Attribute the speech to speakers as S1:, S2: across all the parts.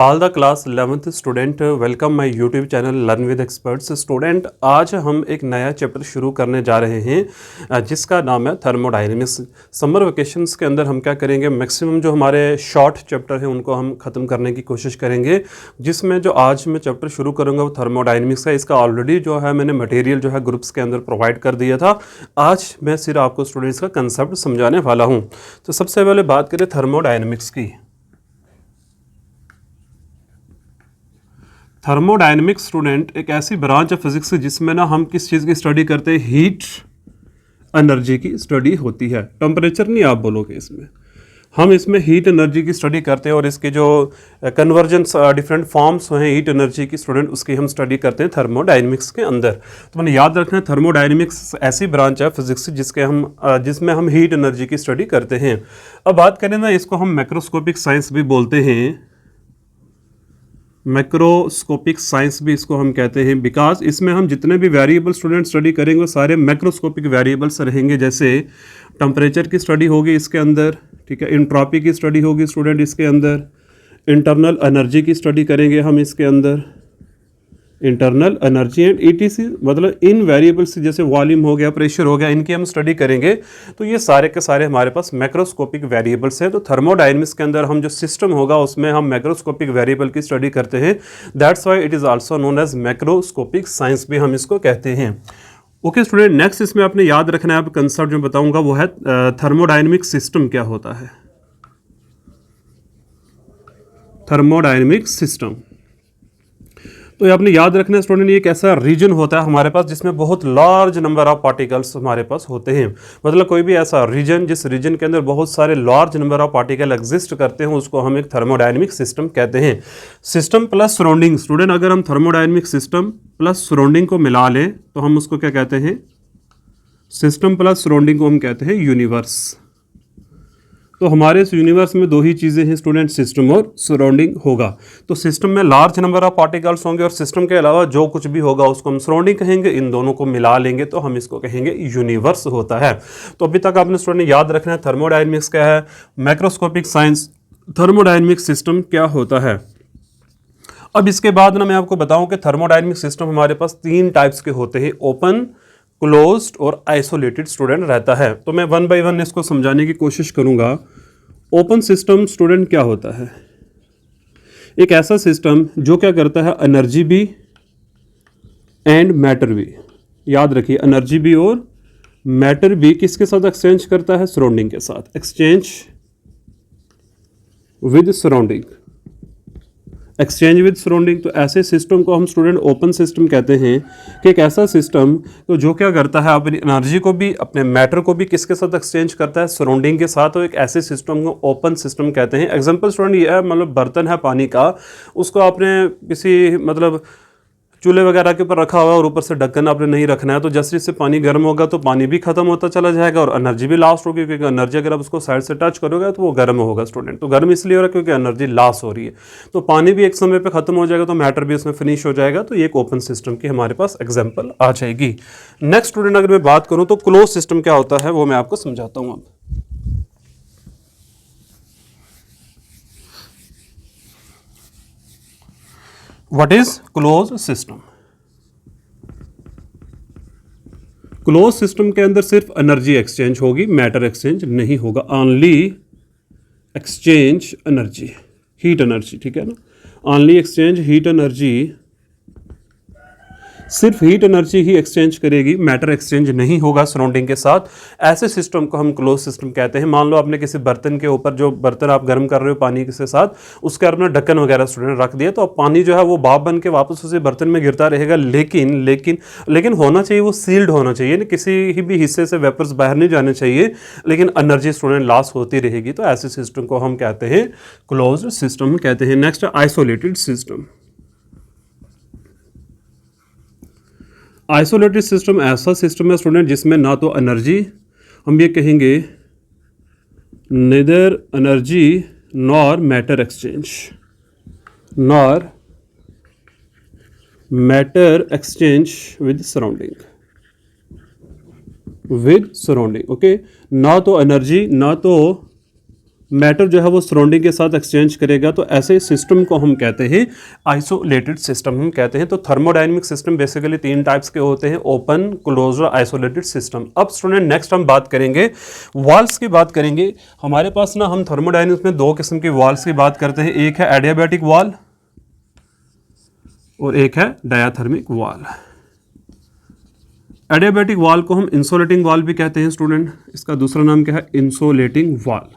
S1: All the class 11th student welcome my YouTube channel learn with experts. Student आज हम एक नया chapter शुरू करने जा रहे हैं जिसका नाम है थर्मोडायनेमिक्स। समर वेकेशंस के अंदर हम क्या करेंगे, मैक्सिमम जो हमारे शॉर्ट चैप्टर हैं उनको हम ख़त्म करने की कोशिश करेंगे, जिसमें जो आज मैं चैप्टर शुरू करूँगा वो थर्मोडायनेमिक्स का। इसका ऑलरेडी जो है मैंने मटेरियल जो है ग्रुप्स के अंदर प्रोवाइड कर दिया था। आज मैं सिर्फ आपको स्टूडेंट्स का कंसेप्ट समझाने वाला हूँ। तो सबसे पहले बात करें थर्मोडायनेमिक्स की। थर्मोडायनेमिक्स स्टूडेंट एक ऐसी ब्रांच है फिजिक्स जिसमें ना हम किस चीज़ की स्टडी करते हैं, हीट एनर्जी की स्टडी होती है। टेम्परेचर नहीं आप बोलोगे, इसमें हम इसमें हीट एनर्जी की स्टडी करते हैं और इसके जो कन्वर्जेंस डिफरेंट फॉर्म्स हैं हीट एनर्जी की स्टूडेंट उसकी हम स्टडी करते हैं थर्मोडायनेमिक्स के अंदर। तो मैंने याद रखना है थर्मोडायनेमिक्स ऐसी ब्रांच है फिजिक्स जिसमें हम हीट एनर्जी की स्टडी करते हैं। अब बात करें ना, इसको हम मैक्रोस्कोपिक साइंस भी बोलते हैं, मैक्रोस्कोपिक साइंस भी इसको हम कहते हैं, बिकॉज इसमें हम जितने भी वेरिएबल स्टूडेंट स्टडी करेंगे वो सारे मैक्रोस्कोपिक वेरिएबल्स रहेंगे। जैसे टेम्परेचर की स्टडी होगी इसके अंदर, ठीक है, एंट्रोपी की स्टडी होगी स्टूडेंट इसके अंदर, इंटरनल एनर्जी की स्टडी करेंगे हम इसके अंदर, इंटरनल एनर्जी एंड ईटीसी, मतलब इन वेरिएबल्स जैसे वॉल्यूम हो गया, प्रेशर हो गया, इनकी हम स्टडी करेंगे। तो ये सारे के सारे हमारे पास मैक्रोस्कोपिक वेरिएबल्स हैं। तो थर्मोडायनेमिक्स के अंदर हम जो सिस्टम होगा उसमें हम मैक्रोस्कोपिक वेरिएबल की स्टडी करते हैं। That's why it is also known as macroscopic science भी हम इसको कहते हैं। ओके स्टूडेंट, नेक्स्ट इसमें आपने याद रखना है, आप कंसेप्ट जो बताऊंगा वो है थर्मोडायनेमिक सिस्टम क्या होता है। थर्मोडायनेमिक सिस्टम तो ये आपने याद रखना है स्टूडेंट, ये एक ऐसा रीजन होता है हमारे पास जिसमें बहुत लार्ज नंबर ऑफ पार्टिकल्स हमारे पास होते हैं। मतलब कोई भी ऐसा रीजन जिस रीजन के अंदर बहुत सारे large number of particle exist करते हैं उसको हम एक थर्मोडायनेमिक सिस्टम कहते हैं। सिस्टम प्लस सराउंडिंग स्टूडेंट, अगर हम थर्मोडायनेमिक सिस्टम प्लस सराउंडिंग को मिला लें तो हम उसको क्या कहते हैं, सिस्टम प्लस सराउंडिंग को हम कहते हैं यूनिवर्स। तो हमारे इस यूनिवर्स में दो ही चीज़ें हैं स्टूडेंट, सिस्टम और सराउंडिंग होगा। तो सिस्टम में लार्ज नंबर ऑफ पार्टिकल्स होंगे और सिस्टम के अलावा जो कुछ भी होगा उसको हम सराउंडिंग कहेंगे। इन दोनों को मिला लेंगे तो हम इसको कहेंगे यूनिवर्स होता है। तो अभी तक आपने स्टूडेंट याद रखना है थर्मोडायनेमिक्स क्या है, मैक्रोस्कोपिक साइंस, थर्मोडायनेमिक सिस्टम क्या होता है। अब इसके बाद ना मैं आपको बताऊं कि थर्मोडायनेमिक सिस्टम हमारे पास तीन टाइप्स के होते हैं, ओपन, क्लोज्ड और आइसोलेटेड स्टूडेंट रहता है। तो मैं वन बाय वन इसको समझाने की कोशिश करूंगा। ओपन सिस्टम स्टूडेंट क्या होता है, एक ऐसा सिस्टम जो क्या करता है, एनर्जी भी एंड मैटर भी, याद रखिए एनर्जी भी और मैटर भी किसके साथ एक्सचेंज करता है, सराउंडिंग के साथ, exchange with surrounding, exchange with surrounding. तो ऐसे सिस्टम को हम स्टूडेंट ओपन सिस्टम कहते हैं कि एक ऐसा सिस्टम तो जो क्या करता है, अपनी एनर्जी को भी अपने मैटर को भी किसके साथ एक्सचेंज करता है, सराउंडिंग के साथ। तो एक ऐसे सिस्टम को ओपन सिस्टम कहते हैं। एग्जांपल स्टूडेंट ये है, मतलब बर्तन है पानी का, उसको आपने किसी मतलब चूल्हे वगैरह के ऊपर रखा हुआ और ऊपर से ढक्कन आपने नहीं रखना है, तो जैसे जैसे पानी गर्म होगा तो पानी भी खत्म होता चला जाएगा और एनर्जी भी लॉस होगी, क्योंकि एनर्जी अगर आप उसको साइड से टच करोगे तो वो गर्म होगा स्टूडेंट। तो गर्म इसलिए हो रहा है क्योंकि एनर्जी लॉस हो रही है। तो पानी भी एक समय पे खत्म हो जाएगा तो मैटर भी उसमें फिनिश हो जाएगा। तो ये एक ओपन सिस्टम की हमारे पास एग्जाम्पल आ जाएगी। नेक्स्ट स्टूडेंट अगर मैं बात करूँ तो क्लोज सिस्टम क्या होता है वो मैं आपको समझाता हूँ। अब what is close system. Close system के अंदर सिर्फ एनर्जी एक्सचेंज होगी, मैटर एक्सचेंज नहीं होगा, only exchange energy, heat energy, ठीक है ना, ओनली एक्सचेंज हीट एनर्जी, सिर्फ हीट एनर्जी ही एक्सचेंज करेगी, मैटर एक्सचेंज नहीं होगा सराउंडिंग के साथ। ऐसे सिस्टम को हम क्लोज सिस्टम कहते हैं। मान लो आपने किसी बर्तन के ऊपर, जो बर्तन आप गर्म कर रहे हो पानी के साथ, उसके आपने ढक्कन वगैरह स्टूडेंट रख दिया, तो अब पानी जो है वो भाप बन के वापस उसी बर्तन में गिरता रहेगा। लेकिन लेकिन लेकिन होना चाहिए, वो सील्ड होना चाहिए, ना किसी भी हिस्से से वेपर्स बाहर नहीं जाने चाहिए, लेकिन एनर्जी स्टूडेंट लॉस होती रहेगी। तो ऐसे सिस्टम को हम कहते हैं क्लोज सिस्टम कहते हैं। Next isolated system. Isolated system ऐसा सिस्टम है स्टूडेंट जिसमें ना तो एनर्जी, हम ये कहेंगे neither energy nor matter exchange, nor matter exchange with surrounding, with surrounding. Okay, ना तो एनर्जी ना तो मैटर जो है वो सराउंडिंग के साथ एक्सचेंज करेगा, तो ऐसे सिस्टम को हम कहते हैं आइसोलेटेड सिस्टम हम कहते हैं। तो थर्मोडायनेमिक सिस्टम बेसिकली 3 टाइप्स के होते हैं, ओपन, क्लोज्ड और आइसोलेटेड सिस्टम। अब स्टूडेंट नेक्स्ट हम बात करेंगे वाल्स की बात करेंगे। हमारे पास ना हम थर्मोडायनेमिक्स में 2 किस्म की वाल्स की बात करते हैं, एक है एडियाबैटिक वाल और एक है डायाथर्मिक वाल। एडियाबैटिक वाल को हम इंसुलेटिंग वाल भी कहते हैं स्टूडेंट, इसका दूसरा नाम क्या है, इंसुलेटिंग वाल।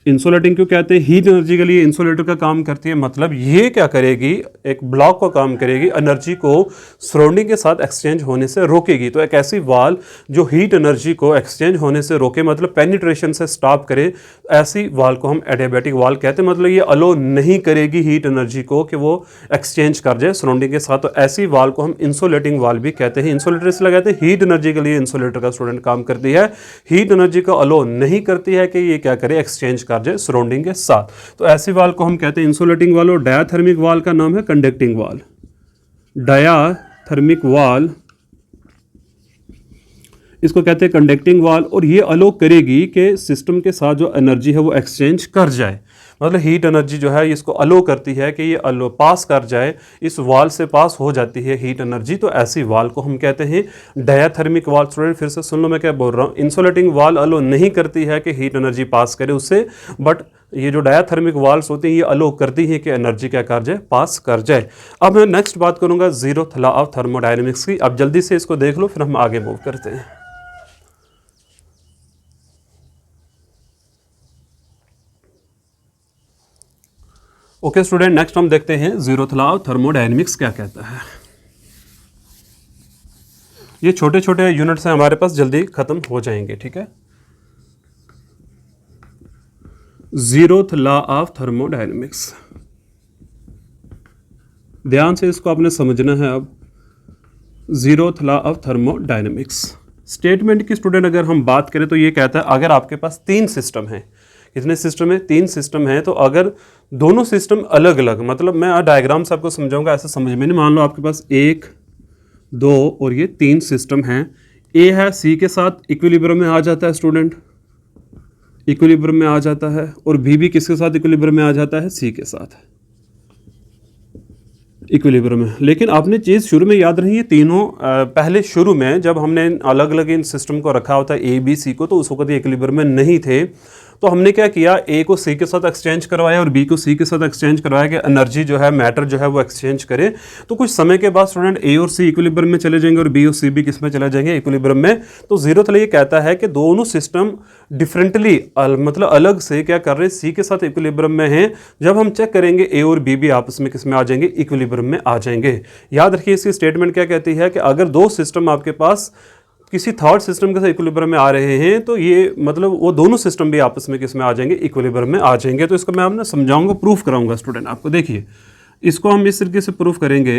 S1: इंसुलेटिंग क्यों कहते हैं, हीट एनर्जी के लिए इंसुलेटर का काम करती है, मतलब ये क्या करेगी, एक ब्लॉक का काम करेगी, एनर्जी को सराउंडिंग के साथ एक्सचेंज होने से रोकेगी। तो एक ऐसी वाल जो हीट एनर्जी को एक्सचेंज होने से रोके, मतलब पेनिट्रेशन से स्टॉप करे, ऐसी वाल को हम एडियाबैटिक वाल कहते हैं। मतलब ये अलो नहीं करेगी हीट एनर्जी को कि वो एक्सचेंज कर जाए सराउंडिंग के साथ, तो ऐसी वाल को हम इंसुलेटिंग वाल भी कहते हैं। इंसुलेटर इसलिए कहते हैं, हीट एनर्जी के लिए इंसुलेटर का स्टूडेंट काम करती है, हीट एनर्जी को अलो नहीं करती है कि ये क्या करे, एक्सचेंज कर जाए सराउंडिंग के साथ। तो ऐसी वाल को हम कहते हैं इंसुलेटिंग वाल। और डायाथर्मिक वाल का नाम है कंडक्टिंग वाल। डायाथर्मिक वाल इसको कहते हैं कंडक्टिंग वाल, और ये अलो करेगी कि सिस्टम के साथ जो एनर्जी है वो एक्सचेंज कर जाए, मतलब हीट एनर्जी जो है इसको अलो करती है कि ये अलो पास कर जाए, इस वाल से पास हो जाती है हीट एनर्जी, तो ऐसी वाल को हम कहते हैं डायाथर्मिक वाल। स्टूडेंट फिर से सुन लो मैं क्या बोल रहा हूँ, इंसुलेटिंग वाल अलो नहीं करती है कि हीट एनर्जी पास करे उससे, बट ये जो डायाथर्मिक वाल्स होती हैं ये अलो करती हैं कि एनर्जी क्या कर जाए, पास कर जाए। अब मैं नेक्स्ट बात करूंगा जीरोथ लॉ ऑफ थर्मोडायनेमिक्स की। अब जल्दी से इसको देख लो, फिर हम आगे मूव करते हैं। ओके स्टूडेंट, नेक्स्ट हम देखते हैं जीरोथ लॉ ऑफ थर्मोडायनेमिक्स क्या कहता है। ये छोटे छोटे यूनिट्स हैं हमारे पास, जल्दी खत्म हो जाएंगे, ठीक है। जीरोथ लॉ ऑफ थर्मोडायनेमिक्स, ध्यान से इसको आपने समझना है। अब zeroth law of thermodynamics statement की स्टूडेंट अगर हम बात करें तो ये कहता है अगर आपके पास 3 सिस्टम हैं, कितने सिस्टम है, 3 सिस्टम है, तो अगर दोनों सिस्टम अलग अलग, मतलब मैं डायग्राम से आपको समझाऊंगा, ऐसे समझ में नहीं। मान लो आपके पास 1, 2 और ये 3 सिस्टम हैं। ए है सी के साथ इक्विलिब्रियम में आ जाता है स्टूडेंट, इक्विलिब्रियम में आ जाता है, और बी भी किसके साथ इक्विलिब्रियम में आ जाता है, सी के साथ इक्विलिब्रियम में। लेकिन आपने चीज़ शुरू में याद रही है, तीनों पहले शुरू में जब हमने अलग अलग इन सिस्टम को रखा होता है ए बी सी को, तो उस वक्त ये इक्विलिब्रियम में नहीं थे। तो हमने क्या किया, ए को सी के साथ एक्सचेंज करवाया और बी को सी के साथ एक्सचेंज करवाया कि एनर्जी जो है, मैटर जो है वो एक्सचेंज करे। तो कुछ समय के बाद स्टूडेंट ए और सी इक्विलिब्रियम में चले जाएंगे और बी और सी भी किस में चले जाएंगे, इक्विलिब्रियम में। तो जीरोथ लॉ ये कहता है कि दोनों सिस्टम डिफरेंटली मतलब अलग से क्या कर रहे हैं, सी के साथ इक्विलिब्रियम में हैं। जब हम चेक करेंगे ए और बी भी आपस में किस में आ जाएंगे, इक्विलिब्रियम में आ जाएंगे। याद रखिए इसकी स्टेटमेंट क्या कहती है कि अगर 2 सिस्टम आपके पास किसी थर्ड सिस्टम के साथ इक्विलिब्रियम में आ रहे हैं, तो ये मतलब वो दोनों सिस्टम भी आपस में किस में आ जाएंगे, इक्विलिब्रियम में आ जाएंगे। तो इसको मैं आपने समझाऊंगा, प्रूफ कराऊंगा स्टूडेंट आपको। देखिए इसको हम इस तरीके से प्रूफ करेंगे।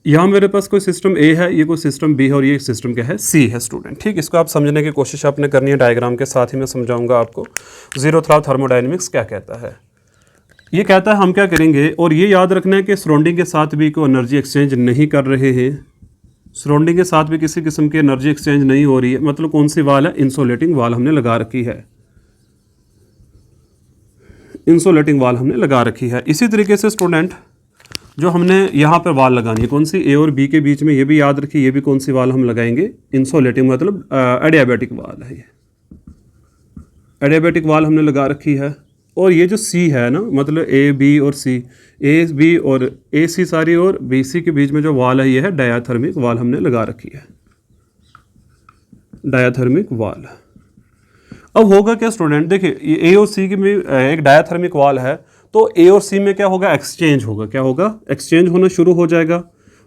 S1: यहाँ मेरे पास कोई सिस्टम ए है, ये कोई सिस्टम बी है, और ये सिस्टम क्या है, सी है स्टूडेंट, ठीक। इसको आप समझने की कोशिश आपने करनी है, डायग्राम के साथ ही मैं समझाऊंगा आपको जीरोथ लॉ ऑफ थर्मोडायनेमिक्स क्या कहता है। ये कहता है हम क्या करेंगे, और ये याद रखना है कि सराउंडिंग के साथ भी कोई एनर्जी एक्सचेंज नहीं कर रहे हैं, सराउंडिंग के साथ भी किसी किस्म की एनर्जी एक्सचेंज नहीं हो रही है। मतलब कौन सी वाल है, इंसुलेटिंग वाल हमने लगा रखी है, इंसुलेटिंग वाल हमने लगा रखी है। इसी तरीके से स्टूडेंट जो हमने यहाँ पर वाल लगानी है, कौन सी, ए और बी के बीच में, ये भी याद रखिए, ये भी कौन सी वाल हम लगाएंगे, इंसुलेटिंग, मतलब एडियाबैटिक वाल है, ये एडियाबैटिक वाल हमने लगा रखी है। और ये जो सी है ना, मतलब ए बी और सी, ए बी और ए सी सारी और बी सी के बीच में जो वाल है, ये है डायाथर्मिक वाल हमने लगा रखी है, डायाथर्मिक वाल। अब होगा क्या स्टूडेंट, देखिए ये ए और सी की में एक डायाथर्मिक वाल है, तो ए और सी में क्या होगा, एक्सचेंज होगा, क्या होगा, एक्सचेंज होना शुरू हो जाएगा,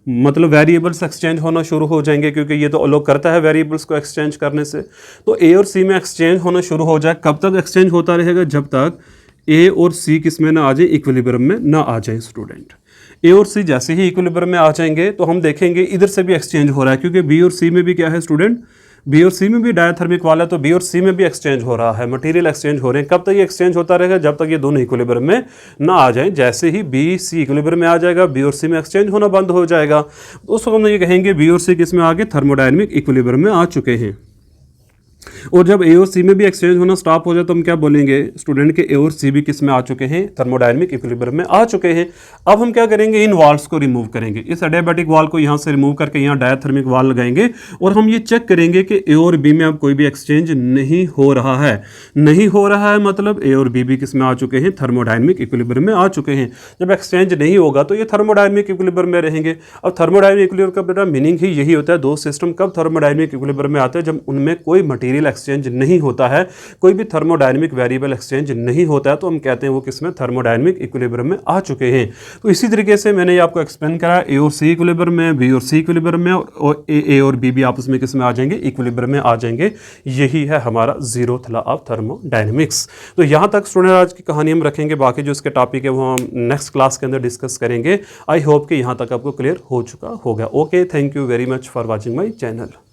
S1: मतलब वेरिएबल्स एक्सचेंज होना शुरू हो जाएंगे, क्योंकि ये तो अलो करता है वेरिएबल्स को एक्सचेंज करने से। तो ए और सी में एक्सचेंज होना शुरू हो जाए। कब तक एक्सचेंज होता रहेगा, जब तक ए और सी किस में ना आ जाए, इक्विलिब्रियम में ना आ जाए स्टूडेंट। ए और सी जैसे ही इक्विलिब्रियम में आ जाएंगे तो हम देखेंगे इधर से भी एक्सचेंज हो रहा है, क्योंकि बी और सी में भी क्या है स्टूडेंट, बी और सी में भी डायथर्मिक वाला है, तो बी और सी में भी एक्सचेंज हो रहा है, मटेरियल एक्सचेंज हो रहे हैं। कब तक ये एक्सचेंज होता रहेगा? जब तक ये दोनों इक्विलिब्रियम में ना आ जाएं। जैसे ही बी सी इक्विलिब्रियम में आ जाएगा, बी और सी में एक्सचेंज होना बंद हो जाएगा, तो उस वक्त हम ये कहेंगे बी और सी किस में आ गए? थर्मोडायनेमिक इक्विलिब्रियम में आ चुके हैं। और जब ए और सी में भी एक्सचेंज होना स्टॉप हो जाए तो हम क्या बोलेंगे स्टूडेंट के? ए और सी भी किस में आ चुके हैं? थर्मोडायनेमिक इक्विलिब्रियम में आ चुके हैं। अब हम क्या करेंगे? इन वाल्स को रिमूव करेंगे। इस एडियाबैटिक वाल को यहाँ से रिमूव करके यहाँ डायथर्मिक वाल लगाएंगे और हम ये चेक करेंगे कि ए और बी में अब कोई भी एक्सचेंज नहीं हो रहा है। नहीं हो रहा है मतलब ए और बी भी किस में आ चुके हैं? थर्मोडायनेमिक इक्विलिब्रियम में आ चुके हैं। जब एक्सचेंज नहीं होगा तो ये थर्मोडायनेमिक इक्विलिब्रियम में रहेंगे। अब थर्मोडायनेमिक इक्विलिब्रियम का बेटा मीनिंग ही यही होता है, दो सिस्टम कब थर्मोडायनेमिक इक्विलिब्रियम में आते हैं? जब उनमें कोई मटेरियल एक्सचेंज नहीं होता है, कोई भी थर्मोडायनेमिक वेरिएबल एक्सचेंज नहीं होता है, तो हम कहते हैं वो किसमें? थर्मोडायनेमिक इक्विलिब्रियम में आ चुके हैं। तो इसी तरीके से मैंने ये आपको एक्सप्लेन करा, ए और सी इक्विलिब्रियम में, बी और सी इक्विलिब्रियम में, और ए और बी भी आपस में किसमें आ जाएंगे? इक्विलिब्रियम में आ जाएंगे। यही है हमारा जीरोथ लॉ ऑफ थर्मोडायनेमिक्स। तो यहाँ तक स्टूडेंट आज की कहानी हम रखेंगे, बाकी जो इसके टॉपिक है वो हम नेक्स्ट क्लास के अंदर डिस्कस करेंगे। आई होप कि यहाँ तक आपको क्लियर हो चुका होगा। Okay, thank you very much for watching my channel.